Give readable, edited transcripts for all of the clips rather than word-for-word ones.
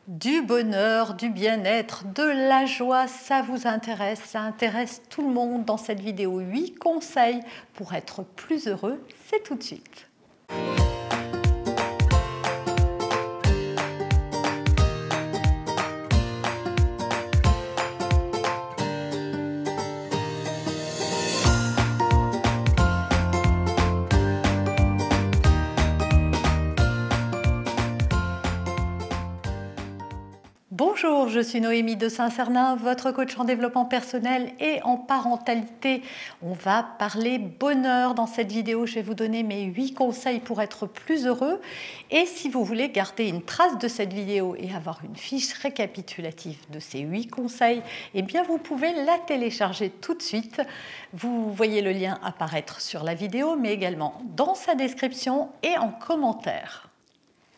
Du bonheur, du bien-être, de la joie, ça vous intéresse, ça intéresse tout le monde dans cette vidéo. 8 conseils pour être plus heureux, c'est tout de suite. Bonjour, je suis Noémie de Saint-Cernin, votre coach en développement personnel et en parentalité. On va parler bonheur dans cette vidéo. Je vais vous donner mes 8 conseils pour être plus heureux. Et si vous voulez garder une trace de cette vidéo et avoir une fiche récapitulative de ces 8 conseils, eh bien vous pouvez la télécharger tout de suite. Vous voyez le lien apparaître sur la vidéo, mais également dans sa description et en commentaire.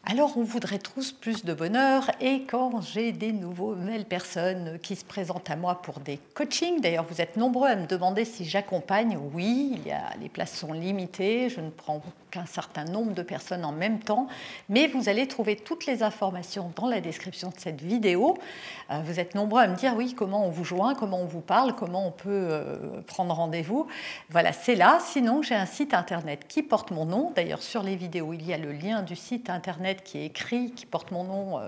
Alors, on voudrait tous plus de bonheur et quand j'ai des nouvelles personnes qui se présentent à moi pour des coachings, d'ailleurs vous êtes nombreux à me demander si j'accompagne, oui, les places sont limitées, je ne prends qu'un certain nombre de personnes en même temps, mais vous allez trouver toutes les informations dans la description de cette vidéo. Vous êtes nombreux à me dire oui, comment on vous joint, comment on vous parle, comment on peut prendre rendez-vous. Voilà, c'est là. Sinon, j'ai un site internet qui porte mon nom. D'ailleurs, sur les vidéos, il y a le lien du site internet qui est écrit, qui porte mon nom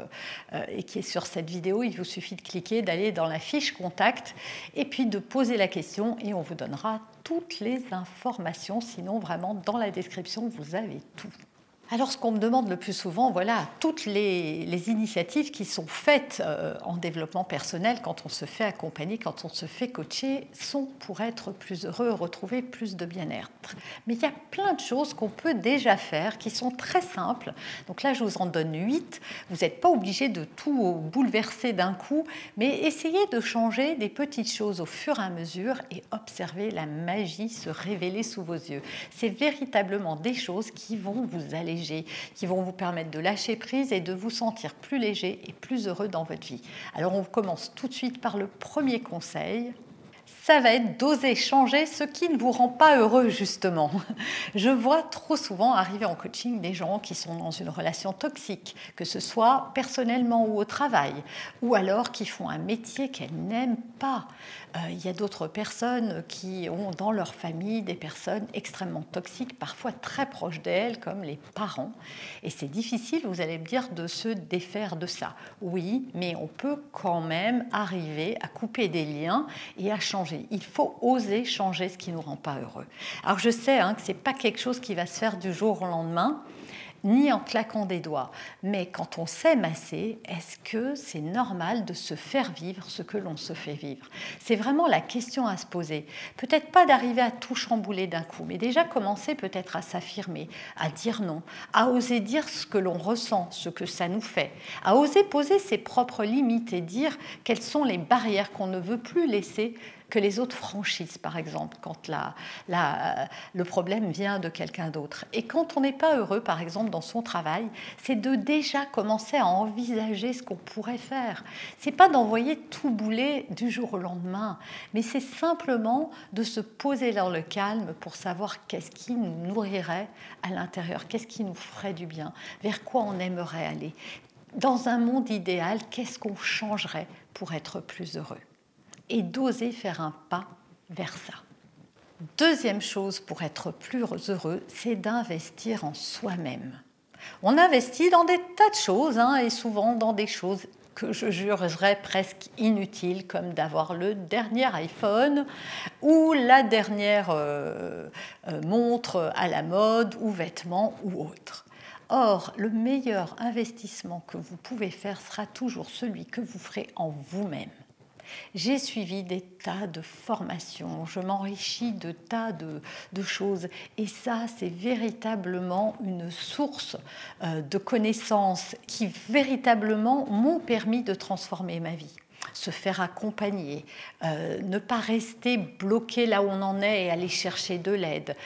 et qui est sur cette vidéo. Il vous suffit de cliquer, d'aller dans la fiche contact et puis de poser la question et on vous donnera toutes les informations. Sinon, vraiment, dans la description, vous avez tout. Alors, ce qu'on me demande le plus souvent, voilà, toutes les initiatives qui sont faites en développement personnel quand on se fait accompagner, quand on se fait coacher, sont pour être plus heureux, retrouver plus de bien-être. Mais il y a plein de choses qu'on peut déjà faire qui sont très simples. Donc là, je vous en donne 8. Vous n'êtes pas obligé de tout bouleverser d'un coup, mais essayez de changer des petites choses au fur et à mesure et observez la magie se révéler sous vos yeux. C'est véritablement des choses qui vont vous alléger, qui vont vous permettre de lâcher prise et de vous sentir plus léger et plus heureux dans votre vie. Alors on commence tout de suite par le premier conseil. Ça va être d'oser changer ce qui ne vous rend pas heureux, justement. Je vois trop souvent arriver en coaching des gens qui sont dans une relation toxique, que ce soit personnellement ou au travail, ou alors qui font un métier qu'elles n'aiment pas. Il y a d'autres personnes qui ont dans leur famille des personnes extrêmement toxiques, parfois très proches d'elles, comme les parents. Et c'est difficile, vous allez me dire, de se défaire de ça. Oui, mais on peut quand même arriver à couper des liens et à changer. Il faut oser changer ce qui ne nous rend pas heureux. Alors je sais que ce n'est pas quelque chose qui va se faire du jour au lendemain, ni en claquant des doigts. Mais quand on s'aime assez, est-ce que c'est normal de se faire vivre ce que l'on se fait vivre? C'est vraiment la question à se poser. Peut-être pas d'arriver à tout chambouler d'un coup, mais déjà commencer peut-être à s'affirmer, à dire non, à oser dire ce que l'on ressent, ce que ça nous fait, à oser poser ses propres limites et dire quelles sont les barrières qu'on ne veut plus laisser que les autres franchissent, par exemple, quand le problème vient de quelqu'un d'autre. Et quand on n'est pas heureux, par exemple, dans son travail, c'est de déjà commencer à envisager ce qu'on pourrait faire. Ce n'est pas d'envoyer tout bouler du jour au lendemain, mais c'est simplement de se poser dans le calme pour savoir qu'est-ce qui nous nourrirait à l'intérieur, qu'est-ce qui nous ferait du bien, vers quoi on aimerait aller. Dans un monde idéal, qu'est-ce qu'on changerait pour être plus heureux? Et d'oser faire un pas vers ça. Deuxième chose pour être plus heureux, c'est d'investir en soi-même. On investit dans des tas de choses, et souvent dans des choses que je jugerais presque inutiles, comme d'avoir le dernier iPhone ou la dernière montre à la mode ou vêtements ou autre. Or, le meilleur investissement que vous pouvez faire sera toujours celui que vous ferez en vous-même. J'ai suivi des tas de formations, je m'enrichis de tas de choses et ça, c'est véritablement une source de connaissances qui véritablement m'ont permis de transformer ma vie. Se faire accompagner, ne pas rester bloqué là où on en est et aller chercher de l'aide,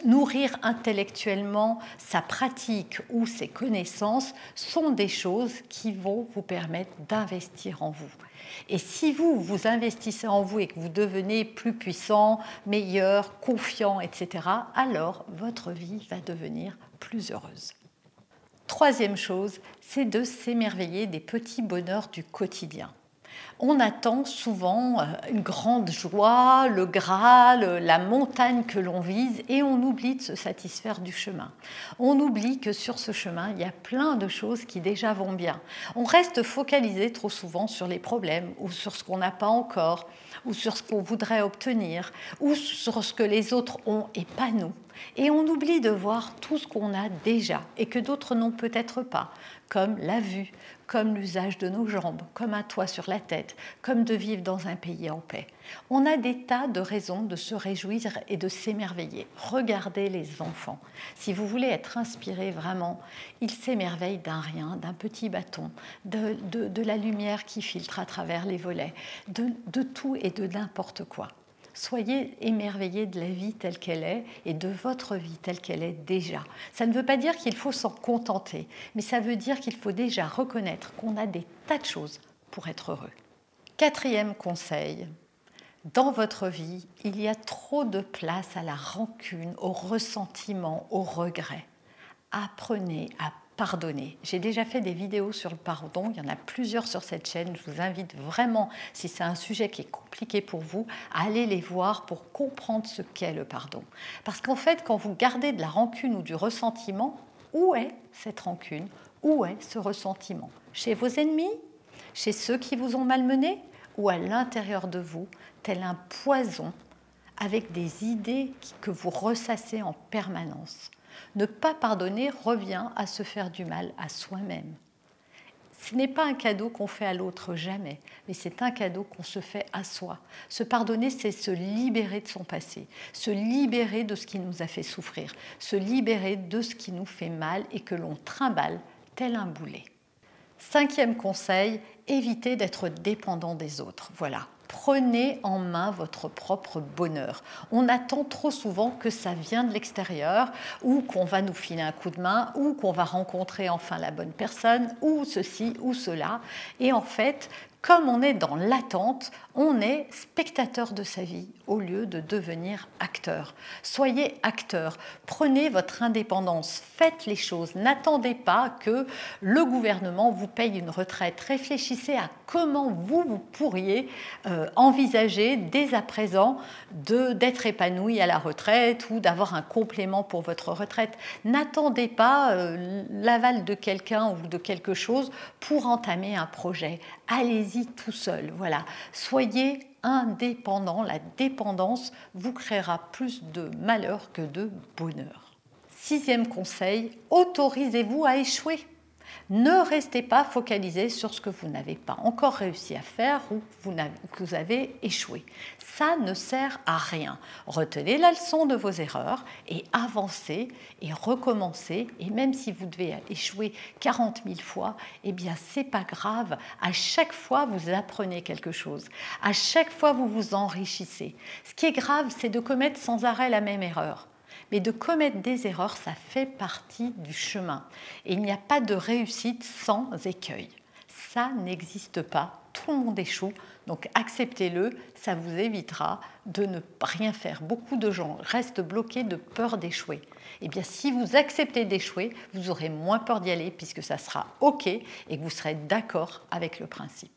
nourrir intellectuellement sa pratique ou ses connaissances sont des choses qui vont vous permettre d'investir en vous. Et si vous investissez en vous et que vous devenez plus puissant, meilleur, confiant, etc., alors votre vie va devenir plus heureuse. Troisième chose, c'est de s'émerveiller des petits bonheurs du quotidien. On attend souvent une grande joie, le Graal, la montagne que l'on vise et on oublie de se satisfaire du chemin. On oublie que sur ce chemin, il y a plein de choses qui déjà vont bien. On reste focalisé trop souvent sur les problèmes ou sur ce qu'on n'a pas encore ou sur ce qu'on voudrait obtenir ou sur ce que les autres ont et pas nous. Et on oublie de voir tout ce qu'on a déjà et que d'autres n'ont peut-être pas, comme la vue, comme l'usage de nos jambes, comme un toit sur la tête, comme de vivre dans un pays en paix. On a des tas de raisons de se réjouir et de s'émerveiller. Regardez les enfants. Si vous voulez être inspiré vraiment, ils s'émerveillent d'un rien, d'un petit bâton, de la lumière qui filtre à travers les volets, de tout et de n'importe quoi. Soyez émerveillés de la vie telle qu'elle est et de votre vie telle qu'elle est déjà. Ça ne veut pas dire qu'il faut s'en contenter, mais ça veut dire qu'il faut déjà reconnaître qu'on a des tas de choses pour être heureux. Quatrième conseil, dans votre vie, il y a trop de place à la rancune, au ressentiment, au regret. Apprenez à pardonner. J'ai déjà fait des vidéos sur le pardon, il y en a plusieurs sur cette chaîne. Je vous invite vraiment, si c'est un sujet qui est compliqué pour vous, à aller les voir pour comprendre ce qu'est le pardon. Parce qu'en fait, quand vous gardez de la rancune ou du ressentiment, où est cette rancune? Où est ce ressentiment? Chez vos ennemis? Chez ceux qui vous ont malmené? Ou à l'intérieur de vous, tel un poison, avec des idées que vous ressassez en permanence? Ne pas pardonner revient à se faire du mal à soi-même. Ce n'est pas un cadeau qu'on fait à l'autre, jamais, mais c'est un cadeau qu'on se fait à soi. Se pardonner, c'est se libérer de son passé, se libérer de ce qui nous a fait souffrir, se libérer de ce qui nous fait mal et que l'on trimballe tel un boulet. Cinquième conseil, évitez d'être dépendant des autres. Voilà. Prenez en main votre propre bonheur. On attend trop souvent que ça vient de l'extérieur, ou qu'on va nous filer un coup de main, ou qu'on va rencontrer enfin la bonne personne, ou ceci, ou cela. Et en fait, comme on est dans l'attente, on est spectateur de sa vie au lieu de devenir acteur. Soyez acteur, prenez votre indépendance, faites les choses, n'attendez pas que le gouvernement vous paye une retraite. Réfléchissez à comment vous pourriez envisager dès à présent d'être épanoui à la retraite ou d'avoir un complément pour votre retraite. N'attendez pas l'aval de quelqu'un ou de quelque chose pour entamer un projet. Allez-y tout seul. Voilà. Soyez indépendant. La dépendance vous créera plus de malheur que de bonheur. Sixième conseil, autorisez-vous à échouer. Ne restez pas focalisé sur ce que vous n'avez pas encore réussi à faire ou que vous avez échoué. Ça ne sert à rien. Retenez la leçon de vos erreurs et avancez et recommencez. Et même si vous devez échouer 40 000 fois, eh bien, c'est pas grave. À chaque fois, vous apprenez quelque chose. À chaque fois, vous vous enrichissez. Ce qui est grave, c'est de commettre sans arrêt la même erreur. Mais de commettre des erreurs, ça fait partie du chemin. Et il n'y a pas de réussite sans écueil. Ça n'existe pas. Tout le monde échoue. Donc acceptez-le, ça vous évitera de ne rien faire. Beaucoup de gens restent bloqués de peur d'échouer. Eh bien, si vous acceptez d'échouer, vous aurez moins peur d'y aller puisque ça sera OK et que vous serez d'accord avec le principe.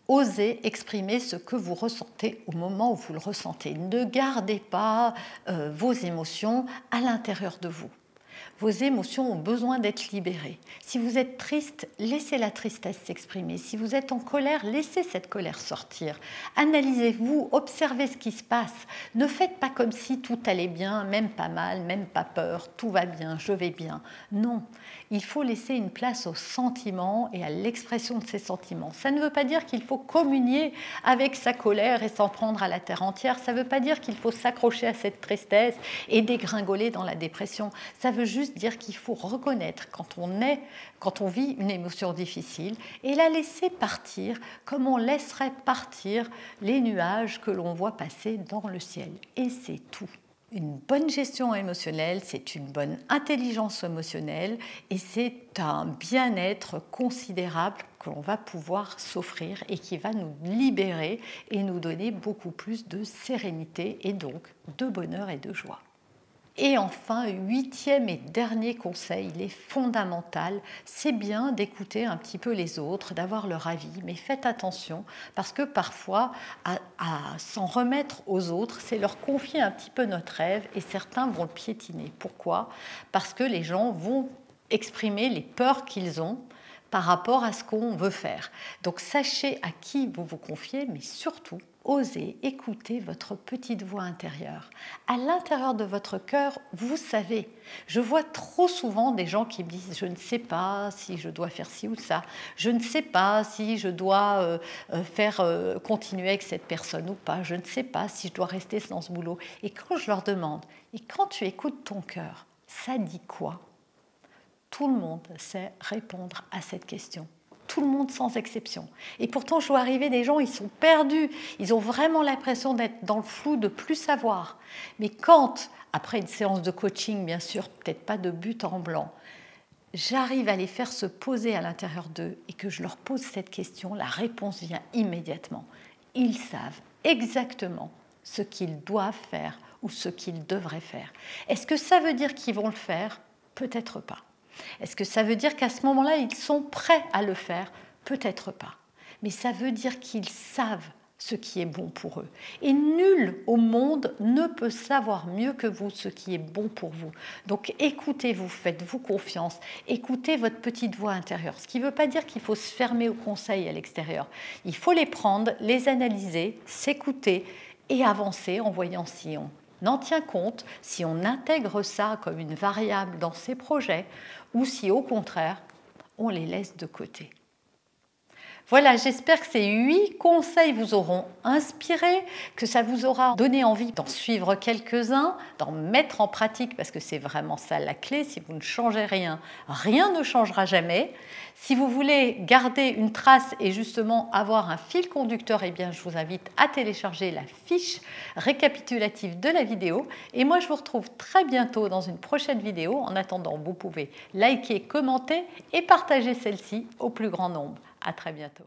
Osez exprimer ce que vous ressentez au moment où vous le ressentez. Ne gardez pas vos émotions à l'intérieur de vous. Vos émotions ont besoin d'être libérées. Si vous êtes triste, laissez la tristesse s'exprimer. Si vous êtes en colère, laissez cette colère sortir. Analysez-vous, observez ce qui se passe. Ne faites pas comme si tout allait bien, même pas mal, même pas peur, tout va bien, je vais bien. Non, il faut laisser une place aux sentiments et à l'expression de ces sentiments. Ça ne veut pas dire qu'il faut communier avec sa colère et s'en prendre à la terre entière. Ça ne veut pas dire qu'il faut s'accrocher à cette tristesse et dégringoler dans la dépression. Ça veut juste dire qu'il faut reconnaître quand on vit une émotion difficile et la laisser partir comme on laisserait partir les nuages que l'on voit passer dans le ciel. Et c'est tout. Une bonne gestion émotionnelle, c'est une bonne intelligence émotionnelle et c'est un bien-être considérable que l'on va pouvoir s'offrir et qui va nous libérer et nous donner beaucoup plus de sérénité et donc de bonheur et de joie. Et enfin, huitième et dernier conseil, il est fondamental, c'est bien d'écouter un petit peu les autres, d'avoir leur avis, mais faites attention parce que parfois, à s'en remettre aux autres, c'est leur confier un petit peu notre rêve et certains vont le piétiner. Pourquoi? Parce que les gens vont exprimer les peurs qu'ils ont par rapport à ce qu'on veut faire. Donc sachez à qui vous vous confiez, mais surtout, osez écouter votre petite voix intérieure. À l'intérieur de votre cœur, vous savez. Je vois trop souvent des gens qui me disent « je ne sais pas si je dois faire ci ou ça, je ne sais pas si je dois continuer avec cette personne ou pas, je ne sais pas si je dois rester dans ce boulot ». Et quand je leur demande « et quand tu écoutes ton cœur, ça dit quoi ?» Tout le monde sait répondre à cette question. Tout le monde sans exception. Et pourtant, je vois arriver des gens, ils sont perdus. Ils ont vraiment l'impression d'être dans le flou, de plus savoir. Mais quand, après une séance de coaching, bien sûr, peut-être pas de but en blanc, j'arrive à les faire se poser à l'intérieur d'eux et que je leur pose cette question, la réponse vient immédiatement. Ils savent exactement ce qu'ils doivent faire ou ce qu'ils devraient faire. Est-ce que ça veut dire qu'ils vont le faire? Peut-être pas. Est-ce que ça veut dire qu'à ce moment-là, ils sont prêts à le faire? Peut-être pas. Mais ça veut dire qu'ils savent ce qui est bon pour eux. Et nul au monde ne peut savoir mieux que vous ce qui est bon pour vous. Donc écoutez-vous, faites-vous confiance, écoutez votre petite voix intérieure. Ce qui ne veut pas dire qu'il faut se fermer aux conseils à l'extérieur. Il faut les prendre, les analyser, s'écouter et avancer en voyant si on en tient compte, si on intègre ça comme une variable dans ses projets ou si au contraire, on les laisse de côté. Voilà, j'espère que ces 8 conseils vous auront inspiré, que ça vous aura donné envie d'en suivre quelques-uns, d'en mettre en pratique, parce que c'est vraiment ça la clé. Si vous ne changez rien, rien ne changera jamais. Si vous voulez garder une trace et justement avoir un fil conducteur, eh bien, je vous invite à télécharger la fiche récapitulative de la vidéo. Et moi, je vous retrouve très bientôt dans une prochaine vidéo. En attendant, vous pouvez liker, commenter et partager celle-ci au plus grand nombre. À très bientôt.